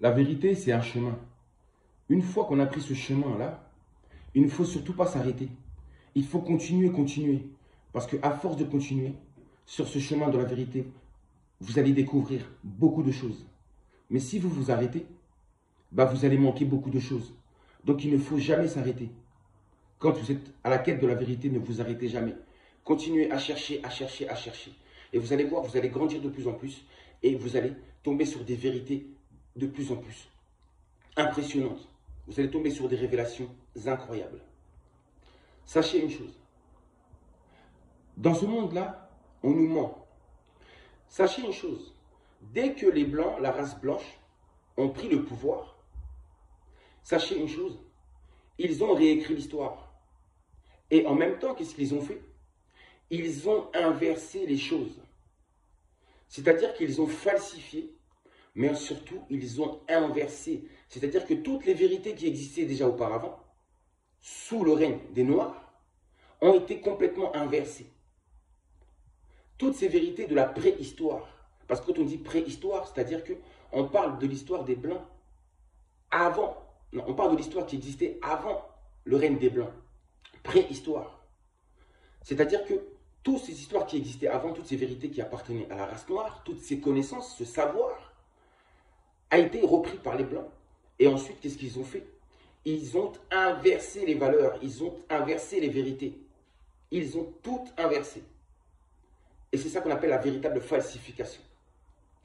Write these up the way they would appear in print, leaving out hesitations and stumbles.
La vérité, c'est un chemin. Une fois qu'on a pris ce chemin-là, il ne faut surtout pas s'arrêter. Il faut continuer, continuer. Parce qu'à force de continuer sur ce chemin de la vérité, vous allez découvrir beaucoup de choses. Mais si vous vous arrêtez, vous allez manquer beaucoup de choses. Donc il ne faut jamais s'arrêter. Quand vous êtes à la quête de la vérité, ne vous arrêtez jamais. Continuez à chercher, à chercher, à chercher. Et vous allez voir, vous allez grandir de plus en plus. Et vous allez tomber sur des vérités de plus en plus impressionnantes. Vous allez tomber sur des révélations incroyables. Sachez une chose. Dans ce monde-là, on nous ment. Sachez une chose. Dès que les Blancs, la race blanche, ont pris le pouvoir, sachez une chose. Ils ont réécrit l'histoire. Et en même temps, qu'est-ce qu'ils ont fait? Ils ont inversé les choses. C'est-à-dire qu'ils ont falsifié, mais surtout, ils ont inversé. C'est-à-dire que toutes les vérités qui existaient déjà auparavant, sous le règne des Noirs, ont été complètement inversées. Toutes ces vérités de la préhistoire. Parce que quand on dit préhistoire, c'est-à-dire qu'on parle de l'histoire des Blancs avant. Non, on parle de l'histoire qui existait avant le règne des Blancs. Préhistoire. C'est-à-dire que toutes ces histoires qui existaient avant, toutes ces vérités qui appartenaient à la race noire, toutes ces connaissances, ce savoir, a été repris par les Blancs. Et ensuite, qu'est-ce qu'ils ont fait? Ils ont inversé les valeurs, ils ont inversé les vérités. Ils ont tout inversé. Et c'est ça qu'on appelle la véritable falsification.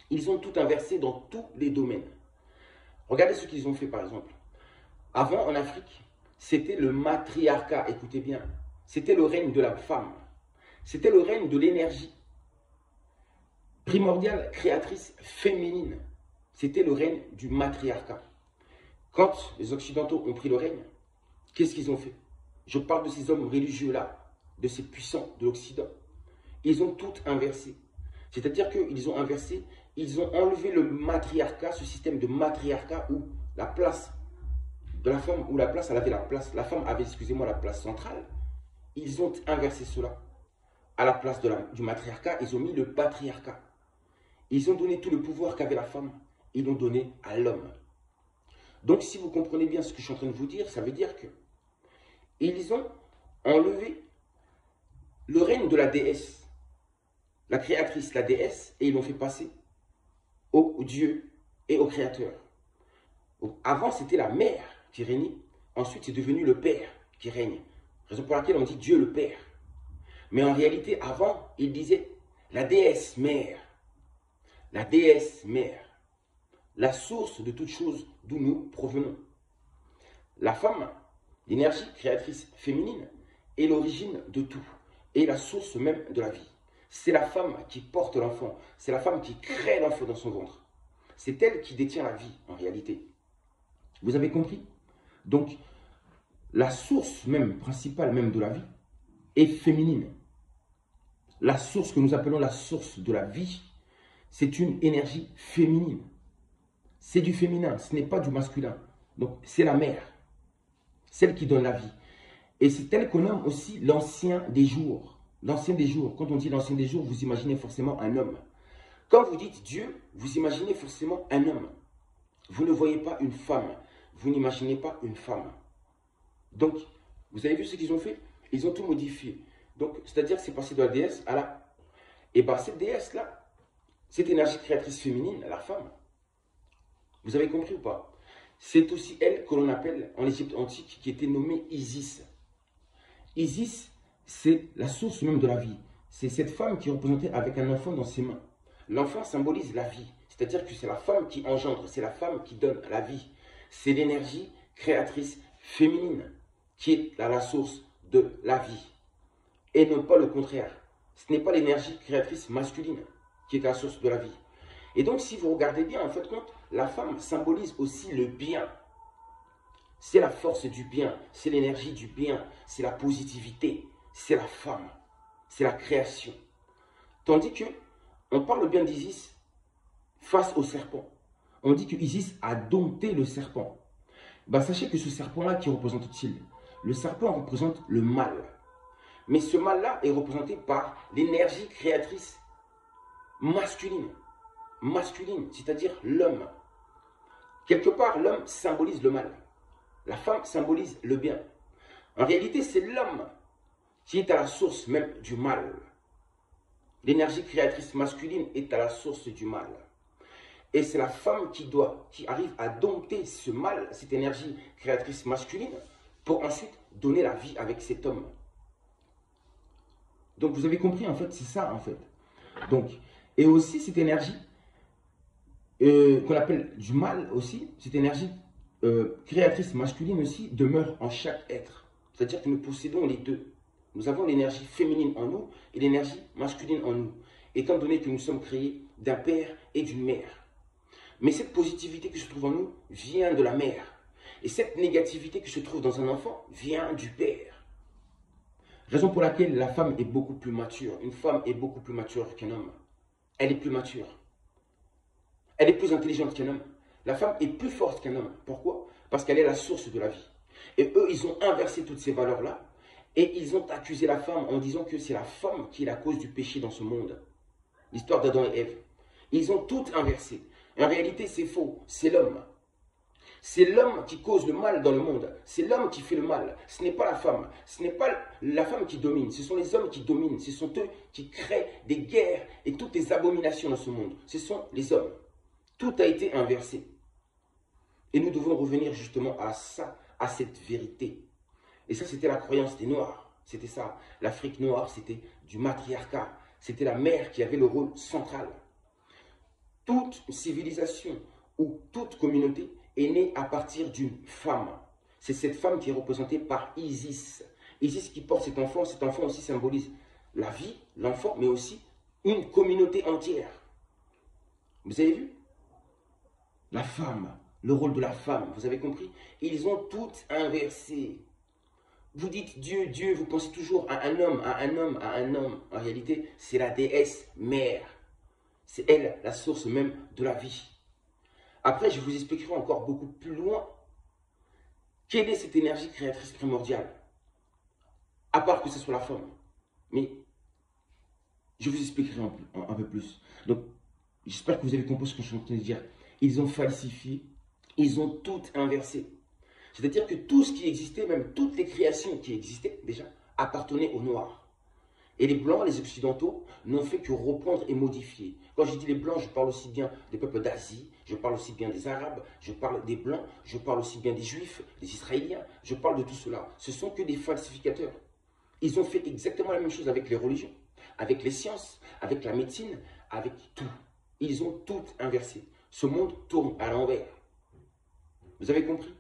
Ils ont tout inversé dans tous les domaines. Regardez ce qu'ils ont fait par exemple. Avant, en Afrique, c'était le matriarcat, écoutez bien. C'était le règne de la femme. C'était le règne de l'énergie primordiale, créatrice, féminine. C'était le règne du matriarcat. Quand les Occidentaux ont pris le règne, qu'est-ce qu'ils ont fait? Je parle de ces hommes religieux-là, de ces puissants de l'Occident. Ils ont tout inversé. C'est-à-dire qu'ils ont inversé, ils ont enlevé le matriarcat, ce système de matriarcat où la place de la femme, où la place, elle avait la place, la femme avait, excusez-moi, la place centrale. Ils ont inversé cela. À la place du matriarcat, ils ont mis le patriarcat. Ils ont donné tout le pouvoir qu'avait la femme. Ils l'ont donné à l'homme. Donc, si vous comprenez bien ce que je suis en train de vous dire, ça veut dire que ils ont enlevé le règne de la déesse, la créatrice, la déesse, et ils l'ont fait passer au Dieu et au Créateur. Donc, avant, c'était la mère qui régnait. Ensuite, c'est devenu le Père qui règne. Raison pour laquelle on dit Dieu le Père. Mais en réalité, avant, il disait la déesse mère. La déesse mère. La source de toute chose d'où nous provenons. La femme, l'énergie créatrice féminine, est l'origine de tout. Et la source même de la vie. C'est la femme qui porte l'enfant. C'est la femme qui crée l'enfant dans son ventre. C'est elle qui détient la vie, en réalité. Vous avez compris? Donc, la source même, principale même de la vie, est féminine. La source que nous appelons la source de la vie, c'est une énergie féminine. C'est du féminin, ce n'est pas du masculin. Donc, c'est la mère, celle qui donne la vie. Et c'est elle qu'on nomme aussi l'ancien des jours. L'ancien des jours, quand on dit l'ancien des jours, vous imaginez forcément un homme. Quand vous dites Dieu, vous imaginez forcément un homme. Vous ne voyez pas une femme. Vous n'imaginez pas une femme. Donc, vous avez vu ce qu'ils ont fait? Ils ont tout modifié. Donc, c'est-à-dire que c'est passé de la déesse à la... Et bien, cette déesse-là, cette énergie créatrice féminine, la femme, vous avez compris ou pas? C'est aussi elle que l'on appelle, en Égypte antique, qui était nommée Isis. Isis, c'est la source même de la vie. C'est cette femme qui est représentée avec un enfant dans ses mains. L'enfant symbolise la vie. C'est-à-dire que c'est la femme qui engendre, c'est la femme qui donne la vie. C'est l'énergie créatrice féminine qui est la source de la vie. Et non pas le contraire. Ce n'est pas l'énergie créatrice masculine qui est la source de la vie. Et donc, si vous regardez bien, en fait, compte, la femme symbolise aussi le bien. C'est la force du bien, c'est l'énergie du bien, c'est la positivité, c'est la femme, c'est la création. Tandis que on parle bien d'Isis face au serpent. On dit que Isis a dompté le serpent. Sachez que ce serpent-là, qui représente-t-il? Le serpent représente le mal. Mais ce mal-là est représenté par l'énergie créatrice masculine. Masculine, c'est-à-dire l'homme. Quelque part, l'homme symbolise le mal. La femme symbolise le bien. En réalité, c'est l'homme qui est à la source même du mal. L'énergie créatrice masculine est à la source du mal. Et c'est la femme qui arrive à dompter ce mal, cette énergie créatrice masculine, pour ensuite donner la vie avec cet homme. Donc vous avez compris, en fait, c'est ça, en fait. Donc, et aussi cette énergie qu'on appelle du mal aussi, cette énergie créatrice masculine aussi demeure en chaque être. C'est-à-dire que nous possédons les deux. Nous avons l'énergie féminine en nous et l'énergie masculine en nous. Étant donné que nous sommes créés d'un père et d'une mère. Mais cette positivité qui se trouve en nous vient de la mère. Et cette négativité qui se trouve dans un enfant vient du père. Raison pour laquelle la femme est beaucoup plus mature. Une femme est beaucoup plus mature qu'un homme. Elle est plus mature. Elle est plus intelligente qu'un homme. La femme est plus forte qu'un homme. Pourquoi? Parce qu'elle est la source de la vie. Et eux, ils ont inversé toutes ces valeurs-là. Et ils ont accusé la femme en disant que c'est la femme qui est la cause du péché dans ce monde. L'histoire d'Adam et Ève. Ils ont tout inversé. En réalité, c'est faux. C'est l'homme. C'est l'homme qui cause le mal dans le monde. C'est l'homme qui fait le mal. Ce n'est pas la femme. Ce n'est pas la femme qui domine. Ce sont les hommes qui dominent. Ce sont eux qui créent des guerres et toutes les abominations dans ce monde. Ce sont les hommes. Tout a été inversé. Et nous devons revenir justement à ça, à cette vérité. Et ça, c'était la croyance des Noirs. C'était ça. L'Afrique noire, c'était du matriarcat. C'était la mère qui avait le rôle central. Toute civilisation ou toute communauté est née à partir d'une femme. C'est cette femme qui est représentée par Isis. Isis qui porte cet enfant aussi symbolise la vie, l'enfant, mais aussi une communauté entière. Vous avez vu? La femme, le rôle de la femme, vous avez compris? Ils ont tout inversé. Vous dites Dieu, Dieu, vous pensez toujours à un homme, à un homme, à un homme. En réalité, c'est la déesse mère. C'est elle, la source même de la vie. Après, je vous expliquerai encore beaucoup plus loin quelle est cette énergie créatrice primordiale. À part que ce soit la femme. Mais je vous expliquerai un peu plus. Donc, j'espère que vous avez compris ce que je suis en train de dire. Ils ont falsifié, ils ont tout inversé. C'est-à-dire que tout ce qui existait, même toutes les créations qui existaient déjà, appartenaient aux Noirs. Et les Blancs, les Occidentaux, n'ont fait que reprendre et modifier. Quand je dis les Blancs, je parle aussi bien des peuples d'Asie, je parle aussi bien des Arabes, je parle des Blancs, je parle aussi bien des Juifs, des Israéliens, je parle de tout cela. Ce sont que des falsificateurs. Ils ont fait exactement la même chose avec les religions, avec les sciences, avec la médecine, avec tout. Ils ont tout inversé. Ce monde tourne à l'envers. Vous avez compris?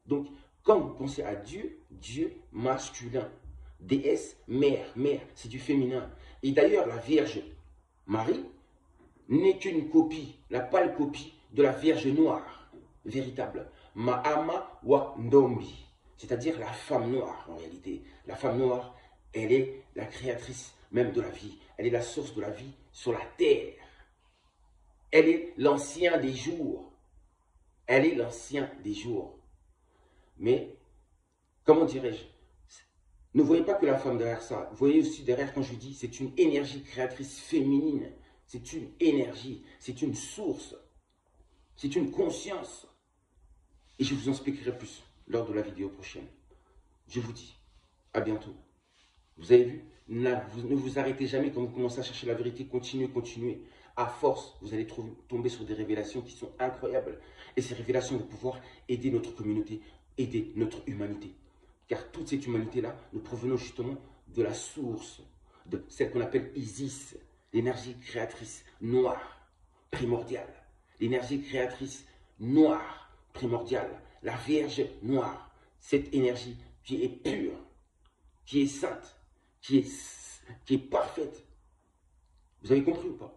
Donc, quand vous pensez à Dieu, Dieu masculin. Déesse, mère, mère, c'est du féminin. Et d'ailleurs, la Vierge Marie n'est qu'une copie, la pâle copie de la Vierge noire, véritable. Mahama wa Ndombi, c'est-à-dire la femme noire en réalité. La femme noire, elle est la créatrice même de la vie. Elle est la source de la vie sur la terre. Elle est l'ancien des jours. Elle est l'ancien des jours. Mais, comment dirais-je? Ne voyez pas que la femme derrière ça. Vous voyez aussi derrière, quand je dis, c'est une énergie créatrice féminine. C'est une énergie, c'est une source, c'est une conscience. Et je vous en expliquerai plus lors de la vidéo prochaine. Je vous dis, à bientôt. Vous avez vu, ne vous arrêtez jamais quand vous commencez à chercher la vérité. Continuez, continuez. À force, vous allez tomber sur des révélations qui sont incroyables. Et ces révélations vont pouvoir aider notre communauté, aider notre humanité. Car toute cette humanité-là, nous provenons justement de la source, de celle qu'on appelle Isis, l'énergie créatrice noire, primordiale. L'énergie créatrice noire, primordiale. La Vierge noire. Cette énergie qui est pure, qui est sainte, qui est parfaite. Vous avez compris ou pas?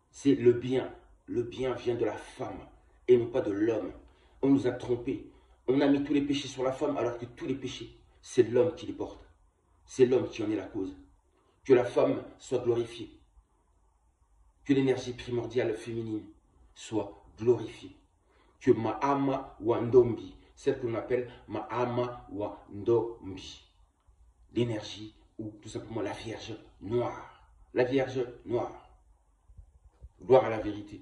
C'est le bien. Le bien vient de la femme et non pas de l'homme. On nous a trompés. On a mis tous les péchés sur la femme alors que tous les péchés, c'est l'homme qui les porte. C'est l'homme qui en est la cause. Que la femme soit glorifiée. Que l'énergie primordiale féminine soit glorifiée. Que Mahama wa Ndombi, celle que l'on appelle Mahama wa Ndombi, l'énergie ou tout simplement la Vierge noire. La Vierge noire. Gloire à la vérité.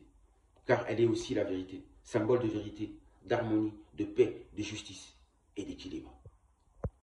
Car elle est aussi la vérité. Symbole de vérité. d'harmonie, de paix, de justice.